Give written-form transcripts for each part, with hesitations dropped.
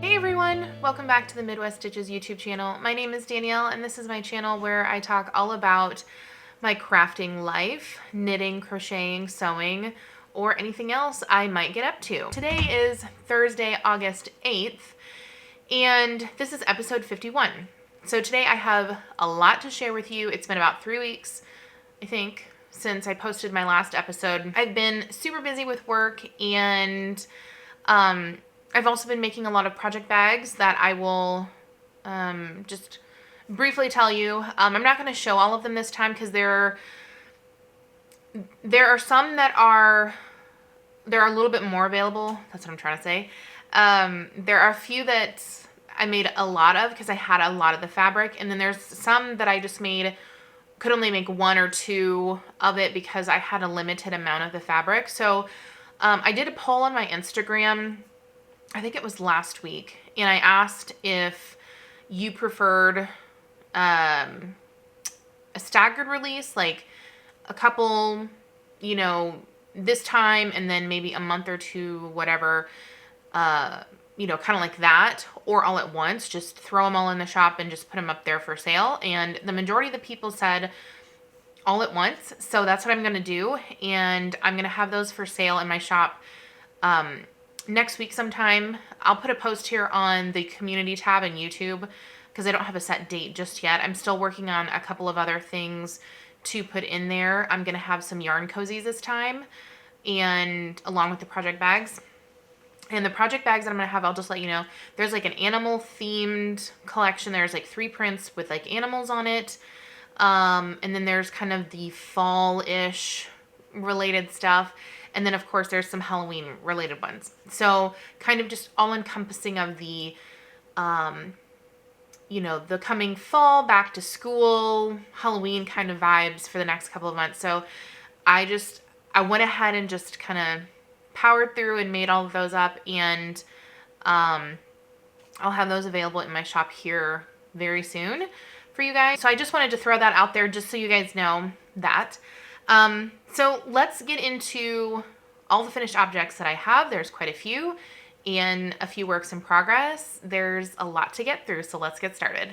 Hey everyone, welcome back to the Midwest Stitches YouTube channel. My name is Danielle and this is my channel where I talk all about my crafting life, knitting, crocheting, sewing, or anything else I might get up to. Today is Thursday, August 8th, and this is episode 51. So today I have a lot to share with you. It's been about 3 weeks, I think, since I posted my last episode. I've been super busy with work and I've also been making a lot of project bags that I will just briefly tell you. I'm not going to show all of them this time because there are some that are a little bit more available. That's what I'm trying to say. There are a few that I made a lot of because I had a lot of the fabric, and then there's some that I just could only make one or two of it because I had a limited amount of the fabric. So I did a poll on my Instagram, I think it was last week, and I asked if you preferred a staggered release, like a couple, this time and then maybe a month or two, whatever, kind of like that, or all at once, just throw them all in the shop and just put them up there for sale. And the majority of the people said all at once, so that's what I'm going to do, and I'm going to have those for sale in my shop next week sometime. I'll put a post here on the community tab in YouTube because I don't have a set date just yet. I'm still working on a couple of other things to put in there. I'm going to have some yarn cozies this time, and along with the project bags. And the project bags that I'm going to have, I'll just let you know, there's like an animal themed collection. There's like 3 prints with like animals on it. And then there's kind of the fall-ish related stuff. And then, of course, there's some Halloween-related ones. So kind of just all-encompassing of the, the coming fall, back to school, Halloween kind of vibes for the next couple of months. So I went ahead and just kind of powered through and made all of those up. And I'll have those available in my shop here very soon for you guys. So I just wanted to throw that out there just so you guys know that. So let's get into all the finished objects that I have. There's quite a few and a few works in progress. There's a lot to get through, so let's get started.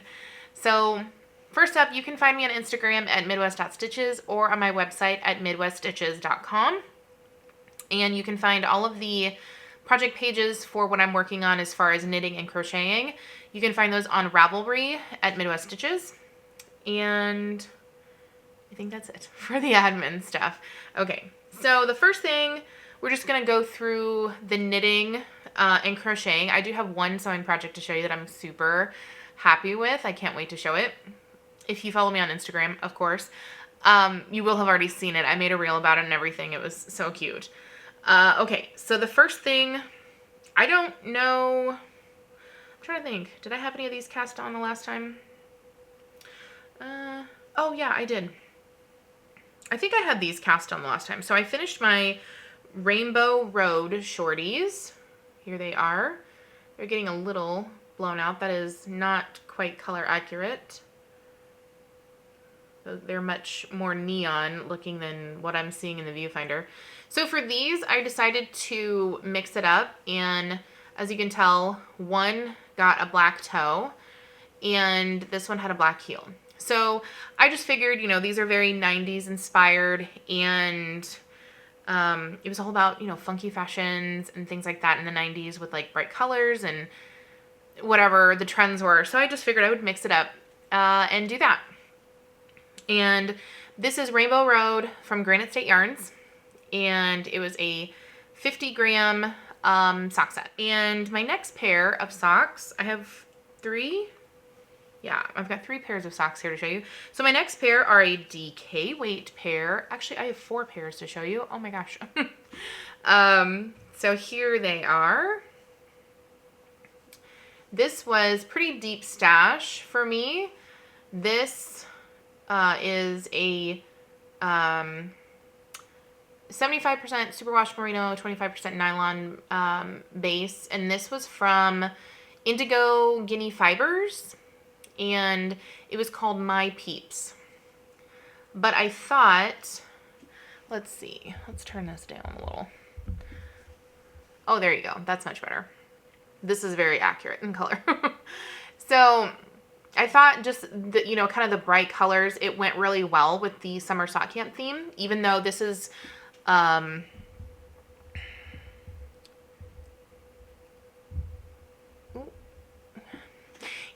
So first up, you can find me on Instagram at midwest.stitches or on my website at midweststitches.com. And you can find all of the project pages for what I'm working on as far as knitting and crocheting. You can find those on Ravelry at Midwest Stitches. And I think that's it for the admin stuff. Okay, so the first thing, we're just going to go through the knitting and crocheting. I do have one sewing project to show you that I'm super happy with. I can't wait to show it. If you follow me on Instagram, of course, you will have already seen it. I made a reel about it and everything. It was so cute. Okay, so the first thing, I don't know, I'm trying to think. Did I have any of these cast on the last time? Oh yeah, I did. I think I had these cast on the last time. So I finished my Rainbow Road shorties. Here they are. They're getting a little blown out. That is not quite color accurate. They're much more neon looking than what I'm seeing in the viewfinder. So for these, I decided to mix it up. And as you can tell, one got a black toe and this one had a black heel. So I just figured, these are very 90s inspired, and it was all about, funky fashions and things like that in the 90s with like bright colors and whatever the trends were. So I just figured I would mix it up and do that. And this is Rainbow Road from Granite State Yarns, and it was a 50-gram sock set. And my next pair of socks, I have 3. Yeah, I've got 3 pairs of socks here to show you. So my next pair are a DK weight pair. Actually, I have 4 pairs to show you. Oh my gosh. So here they are. This was pretty deep stash for me. This is a 75% superwash merino, 25% nylon base. And this was from Indigo Guinea Fibers. And it was called My Peeps. But I thought, let's see, let's turn this down a little. Oh, there you go. That's much better. this is very accurate in color. So I thought just the, you know, kind of the bright colors, it went really well with the summer sock camp theme, even though this is,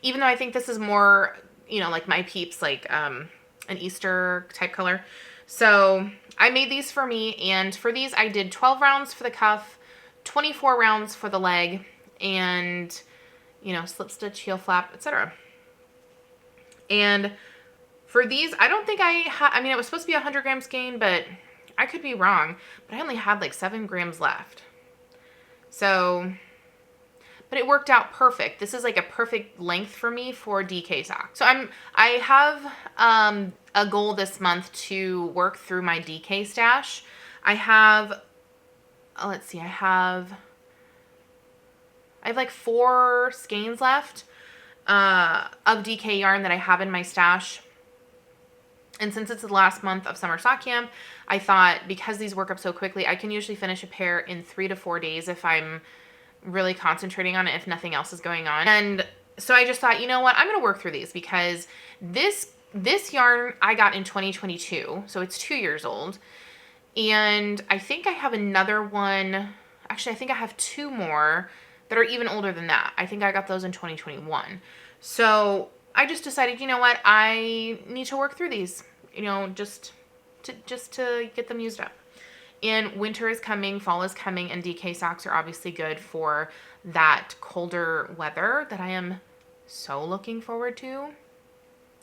even though I think this is more, you know, like my peeps, like an Easter type color. So I made these for me, and for these I did 12 rounds for the cuff, 24 rounds for the leg, and, you know, slip stitch, heel flap, etc. And for these, I don't think I mean, it was supposed to be 100 grams gain, but I could be wrong, but I only had like 7 grams left. So, but it worked out perfect. This is like a perfect length for me for DK socks. So I have a goal this month to work through my DK stash. I have, let's see, I have like 4 skeins left of DK yarn that I have in my stash. And since it's the last month of summer sock camp, I thought because these work up so quickly, I can usually finish a pair in 3 to 4 days if I'm really concentrating on it, if nothing else is going on. And so I just thought, you know what, I'm going to work through these because this yarn I got in 2022, so it's 2 years old. And I think I have another one, actually I think I have 2 more that are even older than that. I think I got those in 2021. So I just decided, you know what, I need to work through these, you know, just to get them used up. And winter is coming, fall is coming, and DK socks are obviously good for that colder weather that I am so looking forward to.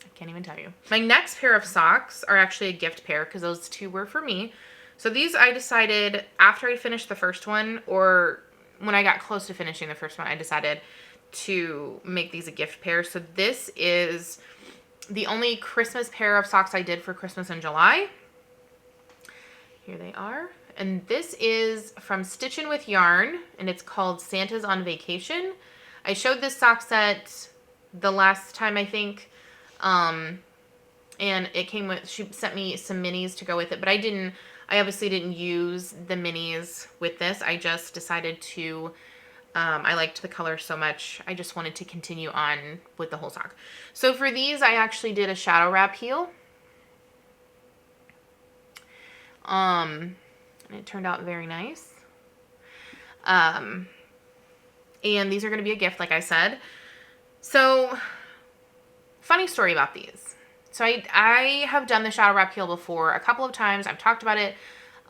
I can't even tell you. My next pair of socks are actually a gift pair because those 2 were for me. So these I decided after I finished the first one, or when I got close to finishing the first one, I decided to make these a gift pair. So this is the only Christmas pair of socks I did for Christmas in July. Here they are. And this is from Stitchin' with Yarn, and it's called Santa's on Vacation. I showed this sock set the last time, I think, and it came with, she sent me some minis to go with it, but I obviously didn't use the minis with this. I just decided to, I liked the color so much, I just wanted to continue on with the whole sock. So for these, I actually did a shadow wrap heel. And it turned out very nice. And these are going to be a gift, like I said. So, funny story about these. So I have done the shadow wrap heel before a couple of times. I've talked about it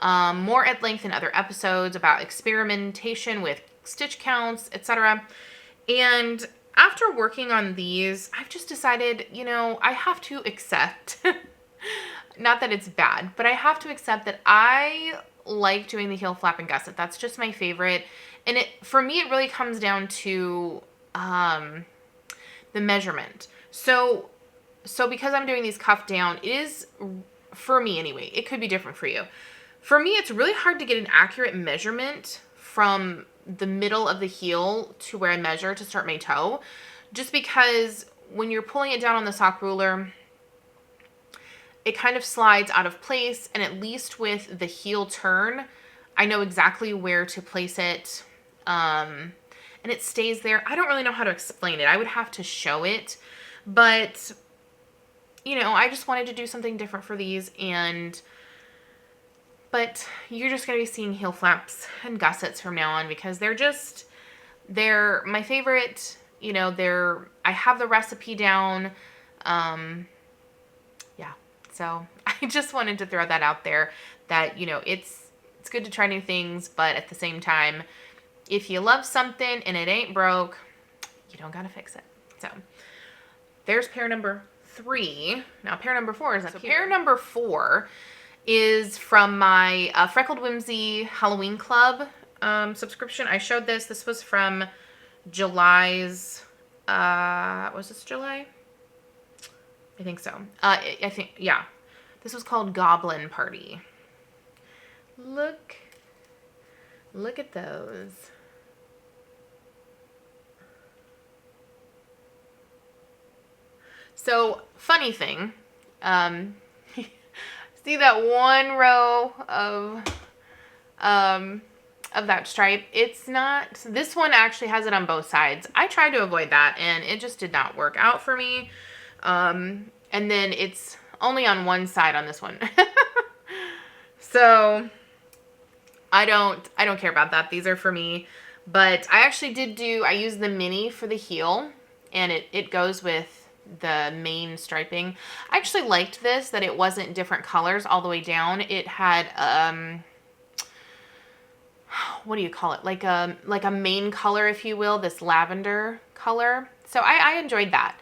more at length in other episodes about experimentation with stitch counts, etc. And after working on these, I've just decided, you know, I have to accept, not that it's bad, but I have to accept that I like doing the heel flap and gusset. That's just my favorite. And for me, it really comes down to the measurement. So because I'm doing these cuff down, it is, for me anyway, it could be different for you. For me, it's really hard to get an accurate measurement from the middle of the heel to where I measure to start my toe, just because when you're pulling it down on the sock ruler, it kind of slides out of place, and at least with the heel turn, I know exactly where to place it, and it stays there. I don't really know how to explain it. I would have to show it, but, you know, I just wanted to do something different for these, but you're just going to be seeing heel flaps and gussets from now on because they're my favorite, you know, I have the recipe down, yeah. So I just wanted to throw that out there that, you know, it's good to try new things, but at the same time, if you love something and it ain't broke, you don't gotta fix it. So there's pair number 3. Now pair number 4 is up here. Pair number 4 is from my Freckled Whimsy Halloween Club subscription. I showed this. This was from July's, was this July? I think so. I think, yeah. This was called Goblin Party. Look at those. So, funny thing, see that one row of of that stripe. It's not, this one actually has it on both sides. I tried to avoid that and it just did not work out for me. And then it's only on one side on this one. So I don't care about that. These are for me. But I actually I used the mini for the heel, and it goes with the main striping. I actually liked this, that it wasn't different colors all the way down. It had, what do you call it? Like a main color, if you will, this lavender color. So I enjoyed that.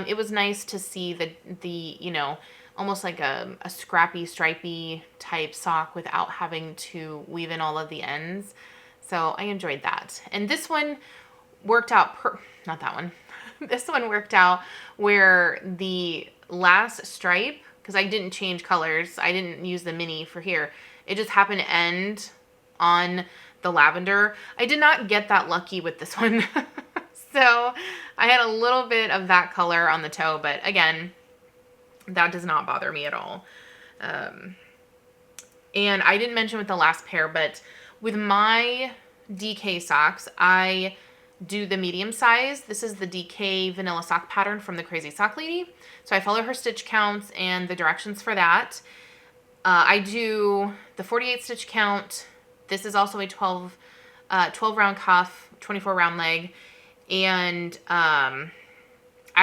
It was nice to see the you know, almost like a scrappy, stripy type sock without having to weave in all of the ends. So I enjoyed that. And this one worked out, not that one. This one worked out where the last stripe, because I didn't change colors, I didn't use the mini for here. It just happened to end on the lavender. I did not get that lucky with this one. So I had a little bit of that color on the toe, but again, that does not bother me at all. And I didn't mention with the last pair, but with my DK socks, I do the medium size. This is the DK vanilla sock pattern from the Crazy Sock Lady. So I follow her stitch counts and the directions for that. I do the 48 stitch count. This is also a 12 round cuff, 24 round leg. And I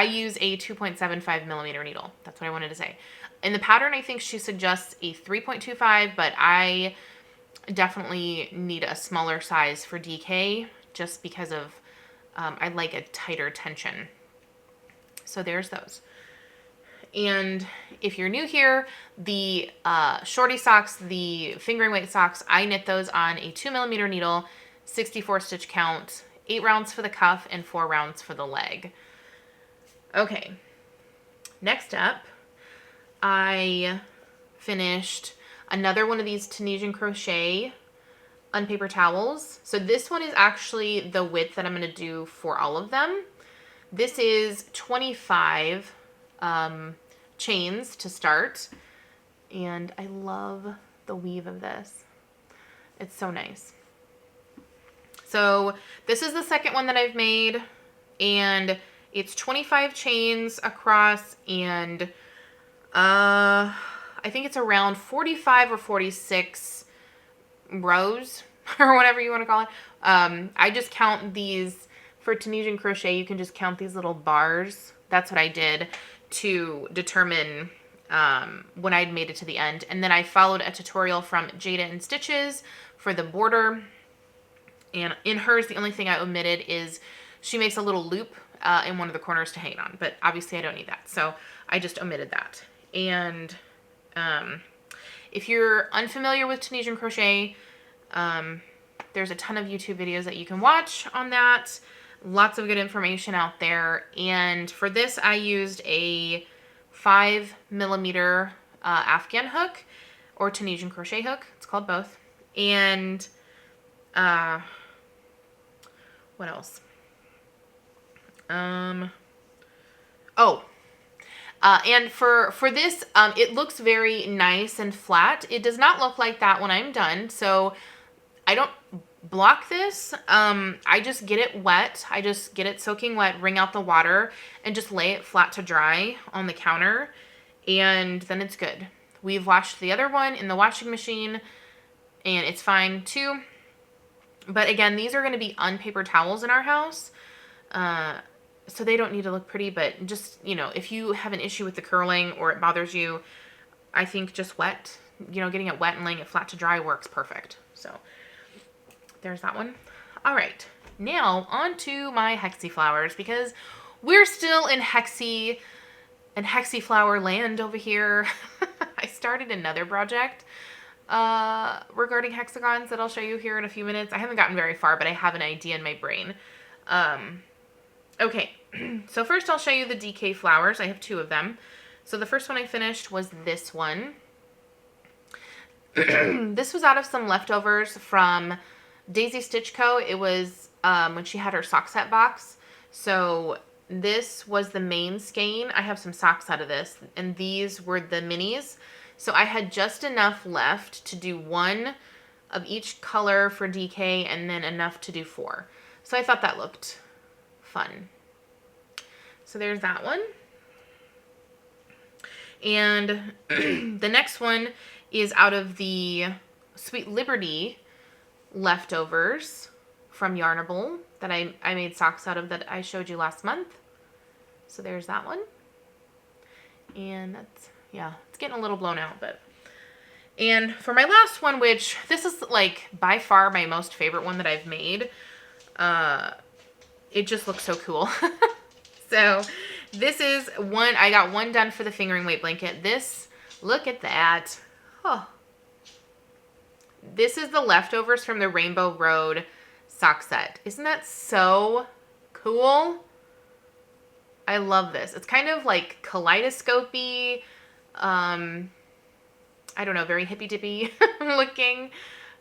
use a 2.75 millimeter needle. That's what I wanted to say. In the pattern, I think she suggests a 3.25, but I definitely need a smaller size for DK just because of, I like a tighter tension. So there's those. And if you're new here, the shorty socks, the fingering weight socks, I knit those on a 2 millimeter needle, 64 stitch count, 8 rounds for the cuff and 4 rounds for the leg. Okay, next up, I finished another one of these Tunisian crochet unpaper towels. So this one is actually the width that I'm going to do for all of them. This is 25 chains to start, and I love the weave of this. It's so nice. So this is the second one that I've made, and it's 25 chains across, and I think it's around 45 or 46 rows or whatever you want to call it. I just count these for Tunisian crochet. You can just count these little bars. That's what I did to determine when I'd made it to the end. And then I followed a tutorial from Jada and Stitches for the border. And in hers, the only thing I omitted is she makes a little loop in one of the corners to hang on. But obviously I don't need that. So I just omitted that. And if you're unfamiliar with Tunisian crochet, there's a ton of YouTube videos that you can watch on that. Lots of good information out there. And for this, I used a 5 millimeter Afghan hook or Tunisian crochet hook. It's called both. And what else? And for this, it looks very nice and flat. It does not look like that when I'm done. So I don't block this. I just get it wet. I just get it soaking wet, wring out the water, and just lay it flat to dry on the counter. And then it's good. We've washed the other one in the washing machine, and it's fine too. But again, these are going to be unpaper towels in our house. So they don't need to look pretty, but just, you know, if you have an issue with the curling or it bothers you, I think just wet, you know, getting it wet and laying it flat to dry works perfect. So there's that one. All right, now on to my Hexi flowers, because we're still in Hexi and Hexi flower land over here. I started another project regarding hexagons that I'll show you here in a few minutes. I haven't gotten very far, but I have an idea in my brain. Okay, so first I'll show you the DK flowers. I have 2 of them. So the first one I finished was this one. This was out of some leftovers from Daisy Stitch Co. It was when she had her sock set box. So this was the main skein. I have some socks out of this, and these were the minis. So I had just enough left to do one of each color for DK and then enough to do 4. So I thought that looked fun. So there's that one. And the next one is out of the Sweet Liberty leftovers from Yarnable that I made socks out of that I showed you last month. So there's that one. And that's, yeah, it's getting a little blown out, but. And for my last one, which this is like by far my most favorite one that I've made. It just looks so cool. So this is one, I got one done for the fingering weight blanket. This, look at that. Oh. This is the leftovers from the Rainbow Road sock set. Isn't that so cool? I love this. It's kind of like kaleidoscopy, I don't know, very hippy-dippy looking,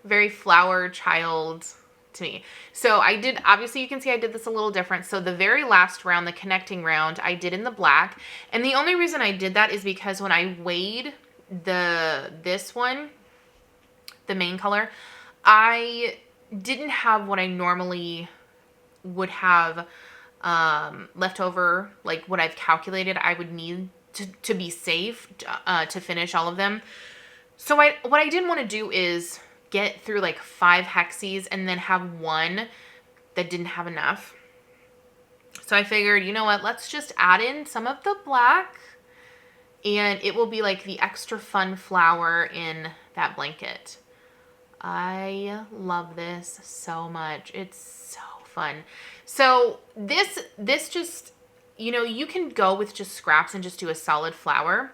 very flower child to me. So I did, obviously you can see I did this a little different. So the very last round, the connecting round, I did in the black. And the only reason I did that is because when I weighed this one, the main color, I didn't have what I normally would have left over, like what I've calculated I would need to be safe to finish all of them. So what I didn't want to do is get through like 5 Hexys and then have one that didn't have enough. So I figured, you know what, let's just add in some of the black and it will be like the extra fun flower in that blanket. I love this so much. It's so fun. So this just, you know, you can go with just scraps and just do a solid flower.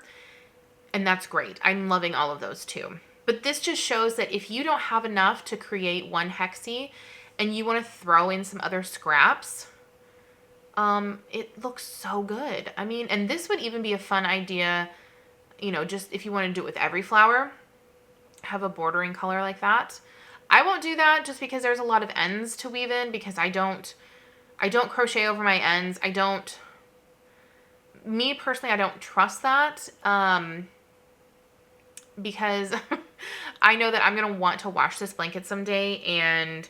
And that's great. I'm loving all of those too. But this just shows that if you don't have enough to create one Hexy and you want to throw in some other scraps, it looks so good. I mean, and this would even be a fun idea, you know, just if you want to do it with every flower, have a bordering color like that. I won't do that just because there's a lot of ends to weave in because I don't crochet over my ends. Me personally, I don't trust that. Because I know that I'm going to want to wash this blanket someday and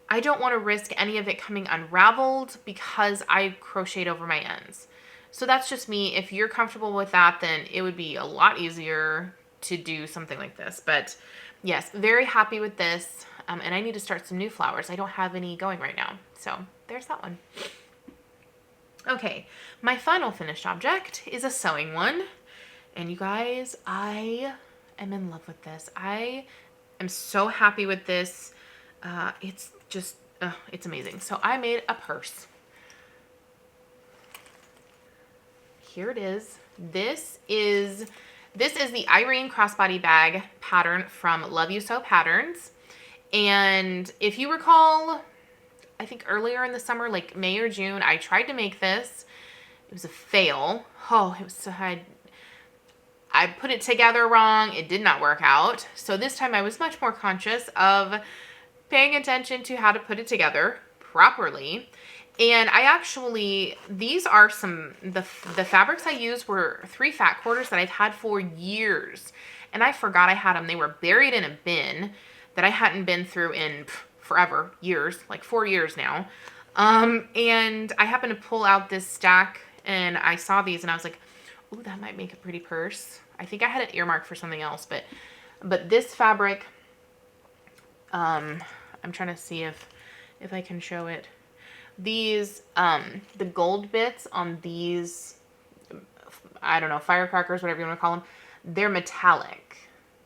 I don't want to risk any of it coming unraveled because I crocheted over my ends. So that's just me. If you're comfortable with that, then it would be a lot easier to do something like this. But yes, very happy with this. And I need to start some new flowers. I don't have any going right now. So there's that one. Okay, my final finished object is a sewing one. And you guys, I am in love with this. I am so happy with this. It's just, it's amazing. So I made a purse. Here it is. This is the Irene crossbody bag pattern from Love You Sew Patterns. And if you recall, I think earlier in the summer, like May or June, I tried to make this. It was a fail. Oh, it was so hard. I put it together wrong. It did not work out. So this time I was much more conscious of paying attention to how to put it together properly. And I actually, these are the fabrics I used were 3 fat quarters that I've had for years. And I forgot I had them. They were buried in a bin that I hadn't been through in forever, years, like 4 years now. And I happened to pull out this stack and I saw these and I was like, ooh, that might make a pretty purse. I think I had it earmarked for something else, but this fabric, I'm trying to see if I can show it. These, the gold bits on these, I don't know, firecrackers, whatever you want to call them, they're metallic.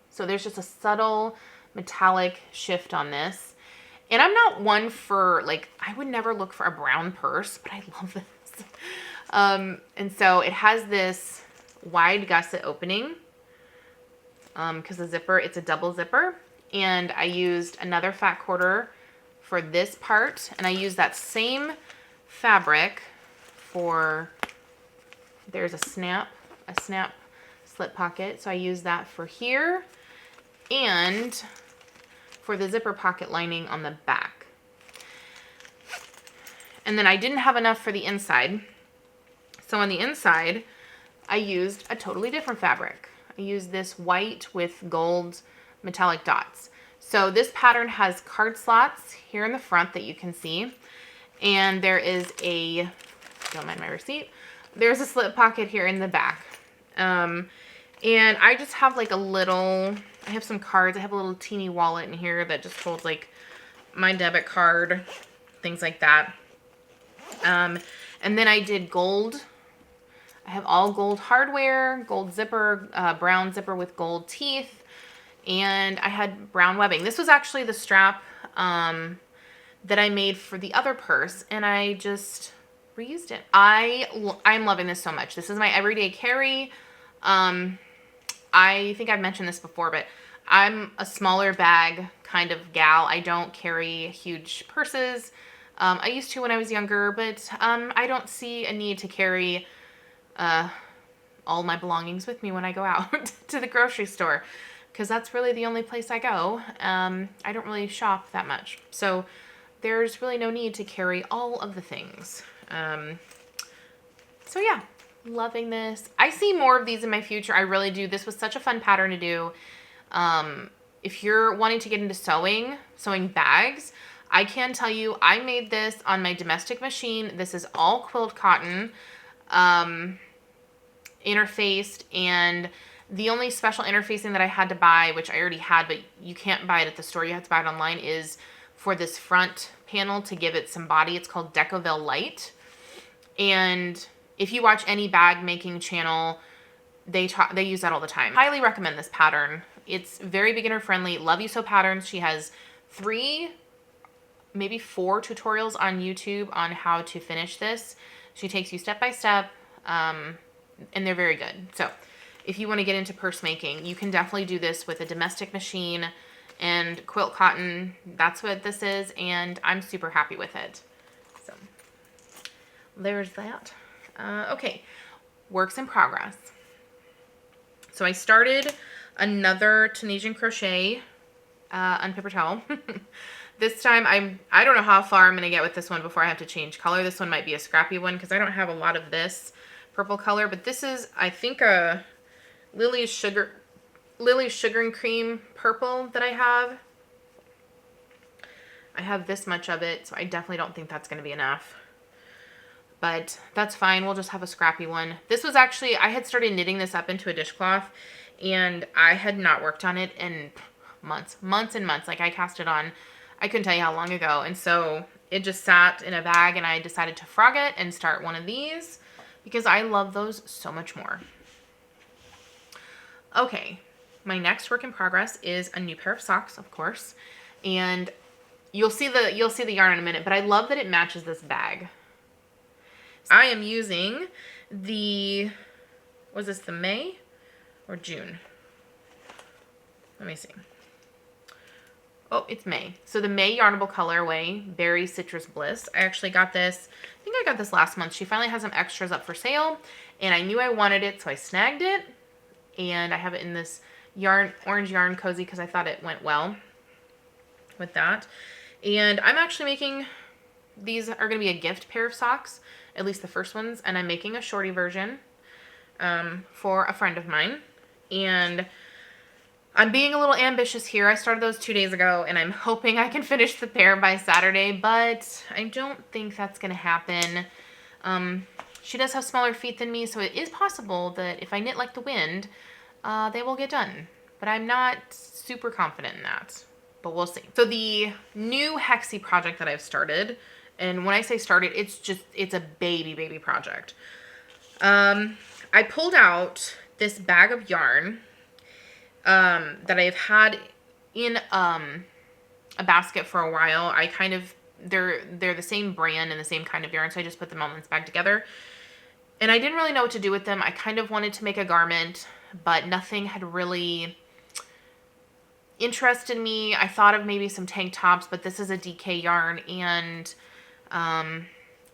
So there's just a subtle metallic shift on this. And I'm not one for, like, I would never look for a brown purse, but I love this. And so it has this wide gusset opening because the zipper, it's a double zipper. And I used another fat quarter for this part. And I used that same fabric for, there's a snap slip pocket. So I used that for here and for the zipper pocket lining on the back. And then I didn't have enough for the inside. So on the inside, I used a totally different fabric. I used this white with gold metallic dots. So this pattern has card slots here in the front that you can see. And there is a, don't mind my receipt, there's a slip pocket here in the back. And I just have like a little, I have some cards. I have a little teeny wallet in here that just holds like my debit card, things like that. And then I did gold. I have all gold hardware, gold zipper, brown zipper with gold teeth, and I had brown webbing. This was actually the strap that I made for the other purse, and I just reused it. I'm loving this so much. This is my everyday carry. I think I've mentioned this before, but I'm a smaller bag kind of gal. I don't carry huge purses. I used to when I was younger, but I don't see a need to carry all my belongings with me when I go out to the grocery store, because that's really the only place I go. I don't really shop that much. So there's really no need to carry all of the things. So yeah, loving this. I see more of these in my future. I really do. This was such a fun pattern to do. If you're wanting to get into sewing bags, I can tell you I made this on my domestic machine. This is all quilt cotton, interfaced, and the only special interfacing that I had to buy, which I already had, but you can't buy it at the store, you have to buy it online, is for this front panel to give it some body. It's called Decoville Light. And if you watch any bag making channel, they use that all the time. Highly recommend this pattern. It's very beginner friendly. Love You Sew Patterns. She has 3, maybe 4 tutorials on YouTube on how to finish this. She takes you step by step, and they're very good. So if you want to get into purse making, you can definitely do this with a domestic machine and quilt cotton. That's what this is, and I'm super happy with it. So there's that. Okay, works in progress. So I started another Tunisian crochet unpaper towel. This time I don't know how far I'm going to get with this one before I have to change color. This one might be a scrappy one because I don't have a lot of this purple color, but this is, I think, a Lily's Sugar and Cream purple that I have. I have this much of it, so I definitely don't think that's going to be enough. But that's fine. We'll just have a scrappy one. This was actually, I had started knitting this up into a dishcloth, and I had not worked on it in months and months. Like, I cast it on, I couldn't tell you how long ago. And so it just sat in a bag, and I decided to frog it and start one of these because I love those so much more. Okay, my next work in progress is a new pair of socks, of course. And you'll see the yarn in a minute, but I love that it matches this bag. I am using the, was this the May or June? Let me see. Oh, it's May. So the May Yarnable colorway, Berry Citrus Bliss. I actually got this, I think I got this last month. She finally has some extras up for sale, and I knew I wanted it, so I snagged it. And I have it in this orange yarn cozy because I thought it went well with that. And I'm actually making, these are going to be a gift pair of socks, at least the first ones, and I'm making a shorty version for a friend of mine. And I'm being a little ambitious here. I started those 2 days ago, and I'm hoping I can finish the pair by Saturday, but I don't think that's going to happen. She does have smaller feet than me, so it is possible that if I knit like the wind, they will get done. But I'm not super confident in that, but we'll see. So the new Hexy project that I've started, and when I say started, it's a baby project. I pulled out this bag of yarn that I've had in a basket for a while. I kind of, they're the same brand and the same kind of yarn, so I just put them all in this bag together. And I didn't really know what to do with them. I kind of wanted to make a garment, but nothing had really interested me. I thought of maybe some tank tops, but this is a DK yarn, and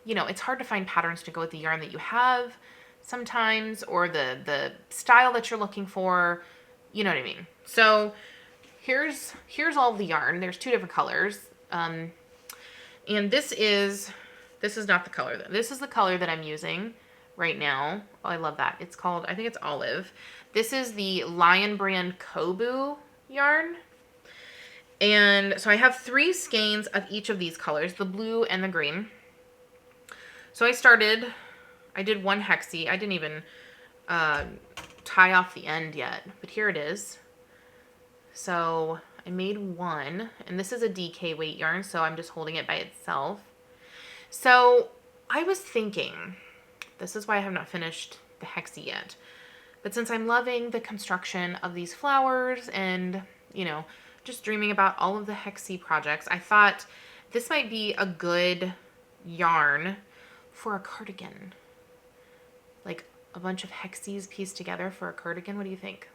you know, it's hard to find patterns to go with the yarn that you have sometimes, or the style that you're looking for. You know what I mean? So here's all the yarn. There's 2 different colors. And this is not the color. This is the color that I'm using right now. Oh, I love that. It's called, I think it's olive. This is the Lion brand Kobu yarn. And so I have 3 skeins of each of these colors, the blue and the green. So I did one Hexy. I didn't even tie off the end yet, but here it is. So I made one, and this is a DK weight yarn, so I'm just holding it by itself. So I was thinking, this is why I have not finished the Hexy yet, but since I'm loving the construction of these flowers and, you know, just dreaming about all of the Hexy projects, I thought this might be a good yarn for a cardigan. Like a bunch of Hexys pieced together for a cardigan. What do you think?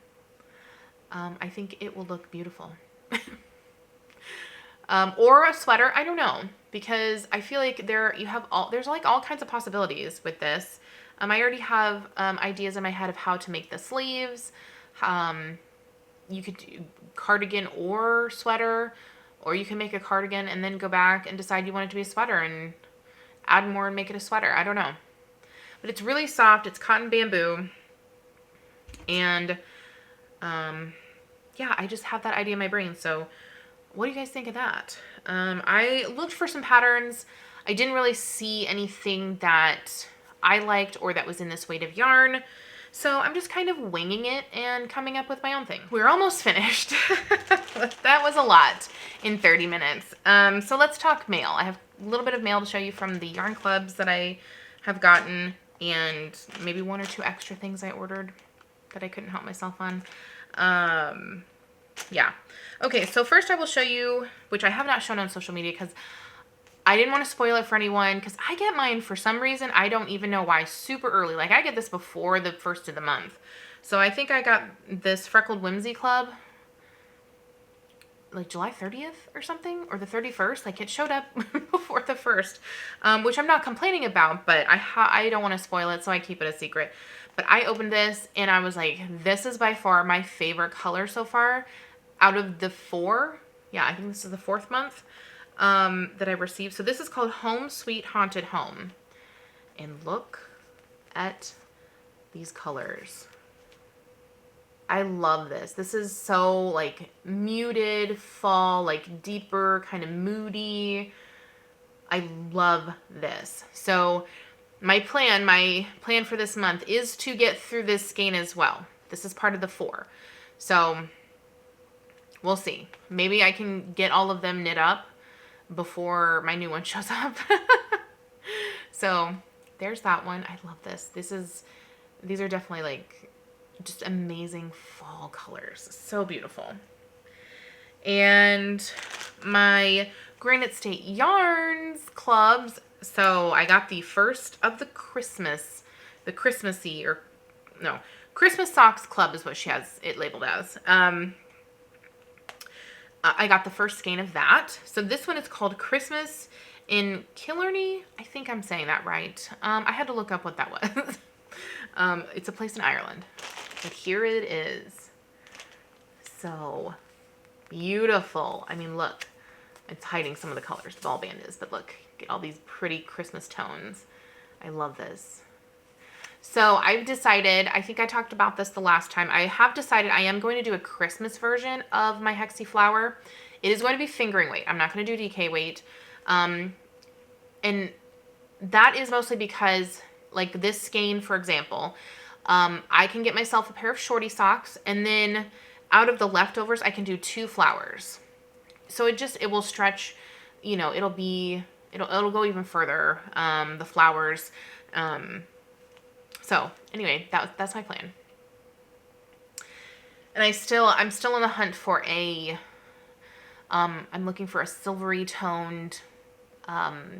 I think it will look beautiful. Or a sweater, I don't know, because I feel like there's like all kinds of possibilities with this. I already have ideas in my head of how to make the sleeves. You could do cardigan or sweater, or you can make a cardigan and then go back and decide you want it to be a sweater and add more and make it a sweater. I don't know. But it's really soft. It's cotton bamboo. And yeah, I just have that idea in my brain. So what do you guys think of that? I looked for some patterns. I didn't really see anything that I liked or that was in this weight of yarn. So I'm just kind of winging it and coming up with my own thing. We're almost finished. That was a lot in 30 minutes. So let's talk mail. I have a little bit of mail to show you from the yarn clubs that I have gotten, and maybe 1 or 2 extra things I ordered that I couldn't help myself on. Yeah. Okay, so first I will show you, which I have not shown on social media because I didn't want to spoil it for anyone, because I get mine for some reason. I don't even know why, super early. Like I get this before the 1st of the month. So I think I got this Freckled Whimsy Club like July 30th or something, or the 31st. Like it showed up before the 1st, which I'm not complaining about, but I don't want to spoil it, so I keep it a secret. But I opened this and I was like, this is by far my favorite color so far out of the 4. Yeah, I think this is the 4th month that I received. So this is called Home Sweet Haunted Home. And look at these colors. I love this. This is so like muted fall, like deeper, kind of moody. I love this. So my plan for this month is to get through this skein as well. This is part of the 4. So we'll see. Maybe I can get all of them knit up before my new one shows up. So there's that one. I love this. These are definitely like just amazing fall colors. So beautiful. And my Granite State Yarns clubs. So I got the first of the Christmassy, Christmas Socks Club is what she has it labeled as. I got the first skein of that. So this one is called Christmas in Killarney. I think I'm saying that right. I had to look up what that was. It's a place in Ireland. But here it is. So beautiful. I mean, look. It's hiding some of the colors. The ball band is. But look. Get all these pretty Christmas tones. I love this. So I've decided, I think I talked about this the last time, I have decided I am going to do a Christmas version of my Hexi Flower. It is going to be fingering weight. I'm not going to do DK weight. And that is mostly because, like this skein, for example, I can get myself a pair of shorty socks, and then out of the leftovers, I can do 2 flowers. So it will stretch, you know, it'll go even further, the flowers. So anyway, that's my plan. And I'm still on the hunt for I'm looking for a silvery toned,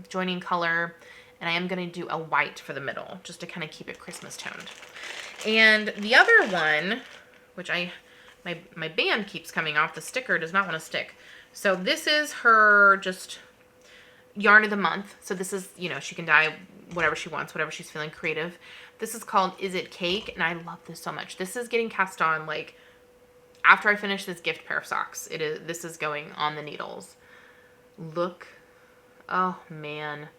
joining color, and I am going to do a white for the middle, just to kind of keep it Christmas toned. And the other one, which my band keeps coming off, the sticker does not want to stick. So this is her just yarn of the month. So this is, you know, she can dye whatever she wants, whatever she's feeling creative. This is called Is It Cake? And I love this so much. This is getting cast on like after I finish this gift pair of socks. This is going on the needles. Look. Oh man.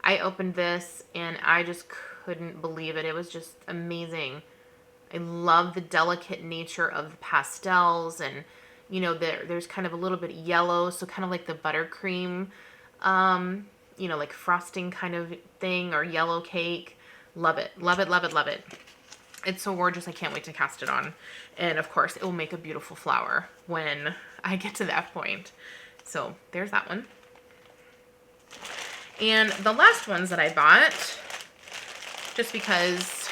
I opened this and I just couldn't believe it. It was just amazing. I love the delicate nature of the pastels, and You know, there's kind of a little bit of yellow, so kind of like the buttercream, you know, like frosting kind of thing, or yellow cake. Love it, love it, love it, love it. It's so gorgeous. I can't wait to cast it on. And of course, it will make a beautiful flower when I get to that point. So there's that one. And the last ones that I bought, just because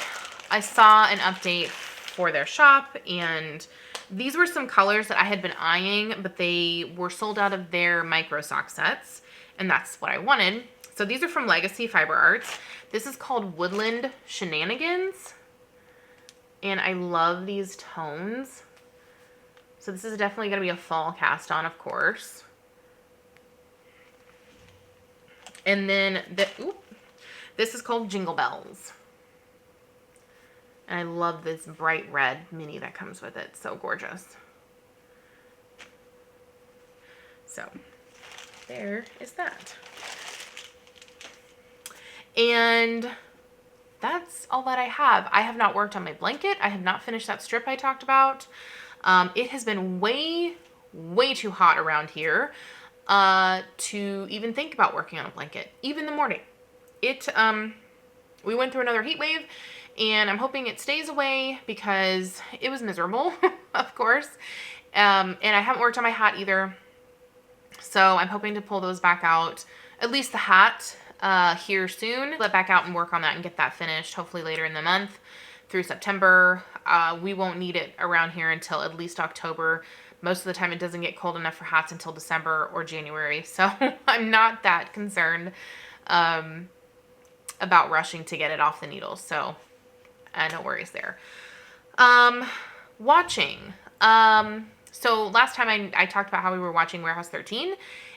I saw an update for their shop, and these were some colors that I had been eyeing, but they were sold out of their micro sock sets, and that's what I wanted. So these are from Legacy Fiber Arts. This is called Woodland Shenanigans, and I love these tones. So this is definitely going to be a fall cast on, of course. And then this is called Jingle Bells. And I love this bright red mini that comes with it. So gorgeous. So there is that. And that's all that I have. I have not worked on my blanket. I have not finished that strip I talked about. It has been way too hot around here to even think about working on a blanket, even in the morning. We went through another heat wave, and I'm hoping it stays away because it was miserable, of course. And I haven't worked on my hat either. So I'm hoping to pull those back out, at least the hat, here soon. Let back out and work on that and get that finished, hopefully later in the month through September. We won't need it around here until at least October. Most of the time it doesn't get cold enough for hats until December or January. So I'm not that concerned about rushing to get it off the needles. So no worries there. Watching. So last time I talked about how we were watching Warehouse 13,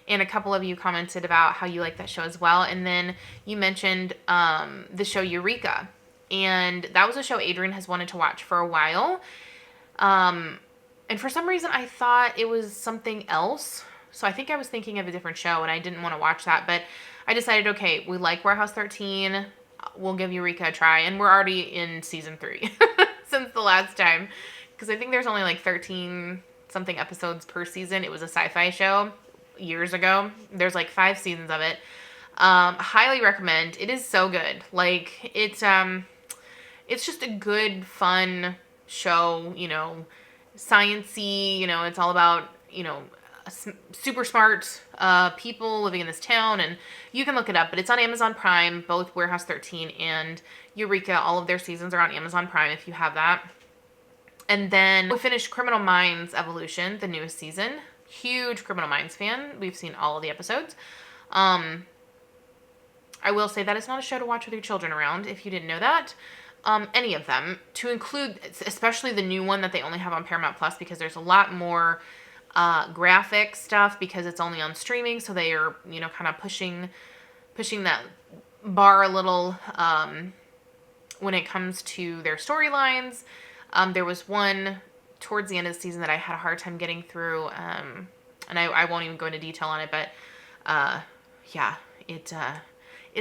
and a couple of you commented about how you like that show as well. And then you mentioned the show Eureka. And that was a show Adrian has wanted to watch for a while. And for some reason I thought it was something else. So I think I was thinking of a different show, and I didn't want to watch that. But I decided, okay, we like Warehouse 13. We'll give Eureka a try. And we're already in season 3 since the last time. Because I think there's only like 13 something episodes per season. It was a sci-fi show years ago. There's like 5 seasons of it. Highly recommend. It is so good. Like, it's just a good, fun show, you know, science-y, you know, it's all about, you know, super smart people living in this town, and you can look it up, but it's on Amazon Prime. Both Warehouse 13 and Eureka, all of their seasons are on Amazon Prime if you have that. And then we finished Criminal Minds Evolution, the newest season. Huge Criminal Minds fan. We've seen all of the episodes. I will say that it's not a show to watch with your children around, if you didn't know that. Any of them, to include especially the new one that they only have on Paramount Plus, because there's a lot more graphic stuff because it's only on streaming. So they are, you know, kind of pushing that bar a little when it comes to their storylines. There was one towards the end of the season that I had a hard time getting through, and I won't even go into detail on it, but yeah, it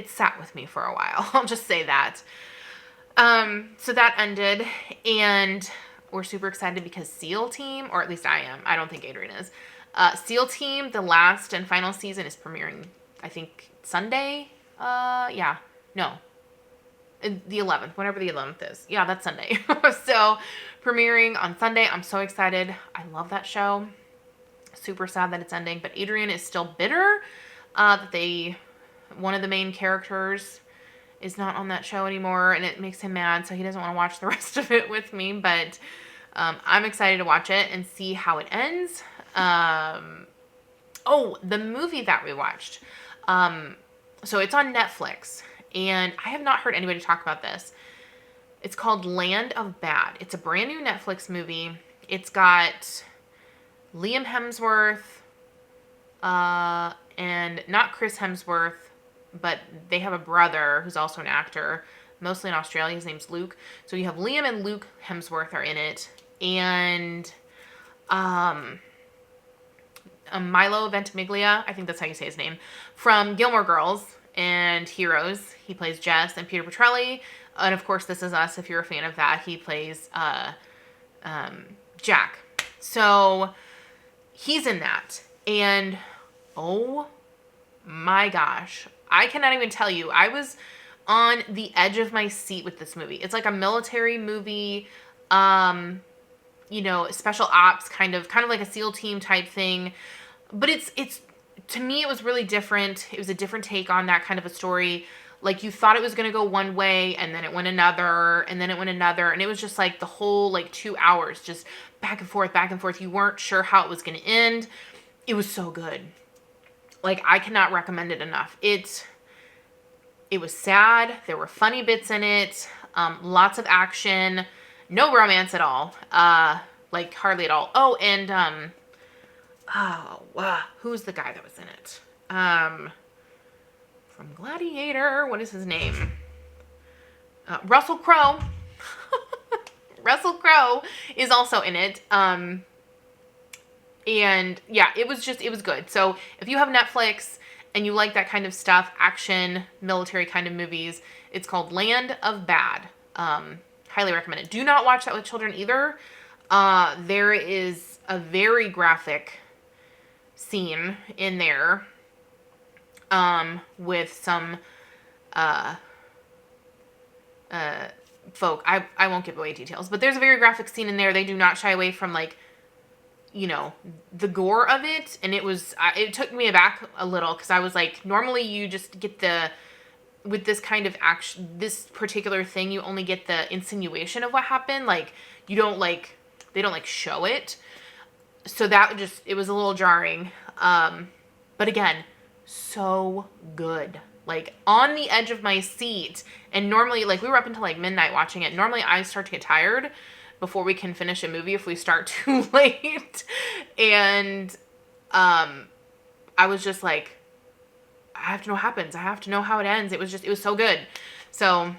sat with me for a while. I'll just say that. So that ended, and we're super excited because SEAL Team, or at least I am, I don't think Adrian is, SEAL Team, the last and final season, is premiering, I think, Sunday? Yeah, no, the 11th, whenever the 11th is. Yeah, that's Sunday. So, premiering on Sunday. I'm so excited. I love that show. Super sad that it's ending, but Adrian is still bitter that one of the main characters is not on that show anymore, and it makes him mad, so he doesn't want to watch the rest of it with me, but I'm excited to watch it and see how it ends. Oh, the movie that we watched. So it's on Netflix, and I have not heard anybody talk about this. It's called Land of Bad. It's a brand new Netflix movie. It's got Liam Hemsworth, and not Chris Hemsworth, but they have a brother who's also an actor, mostly in Australia. His name's Luke. So you have Liam and Luke Hemsworth are in it. And Milo Ventimiglia, I think that's how you say his name, from Gilmore Girls and Heroes. He plays Jess, and Peter Petrelli. And of course, This Is Us, if you're a fan of that. He plays Jack. So he's in that. And oh my gosh, I cannot even tell you. I was on the edge of my seat with this movie. It's like a military movie, you know, special ops kind of like a SEAL team type thing. But it's to me, it was really different. It was a different take on that kind of a story. Like, you thought it was going to go one way, and then it went another, and then it went another. And it was just like the whole, like, 2 hours, just back and forth, back and forth. You weren't sure how it was going to end. It was so good. Like, I cannot recommend it enough. It was sad. There were funny bits in it. Lots of action. No romance at all. Like, hardly at all. Oh, and, who's the guy that was in it? From Gladiator. What is his name? Russell Crowe. Russell Crowe is also in it. And yeah, it was good. So if you have Netflix and you like that kind of stuff, action, military kind of movies, it's called Land of Bad. Highly recommend it. Do not watch that with children either. There is a very graphic scene in there with some folk. I won't give away details, but there's a very graphic scene in there. They do not shy away from, like, you know, the gore of it. And it took me aback a little, because I was like, normally you just get with this kind of action, this particular thing, you only get the insinuation of what happened. Like, they don't show it. So it was a little jarring. But again, so good. Like, on the edge of my seat. And normally, like, we were up until like midnight watching it. Normally I start to get tired before we can finish a movie if we start too late. And I was just like, I have to know what happens. I have to know how it ends. It was so good. So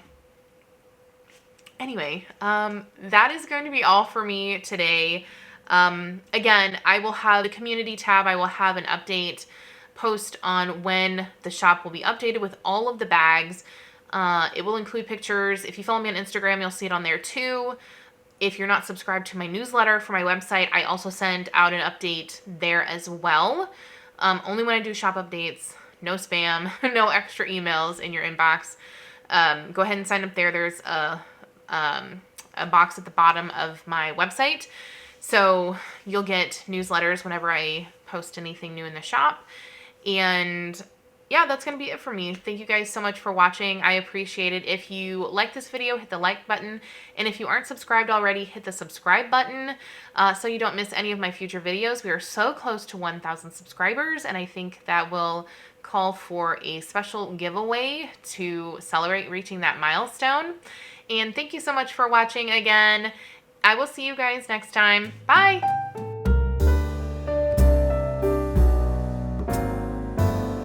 anyway, that is going to be all for me today. Again, I will have the community tab. I will have an update post on when the shop will be updated with all of the bags. It will include pictures. If you follow me on Instagram, you'll see it on there too. If you're not subscribed to my newsletter for my website, I also send out an update there as well. Only when I do shop updates. No spam, no extra emails in your inbox. Go ahead and sign up there. There's a box at the bottom of my website. So you'll get newsletters whenever I post anything new in the shop. And yeah, that's going to be it for me. Thank you guys so much for watching. I appreciate it. If you like this video, hit the like button. And if you aren't subscribed already, hit the subscribe button so you don't miss any of my future videos. We are so close to 1,000 subscribers, and I think that will call for a special giveaway to celebrate reaching that milestone. And thank you so much for watching again. I will see you guys next time. Bye!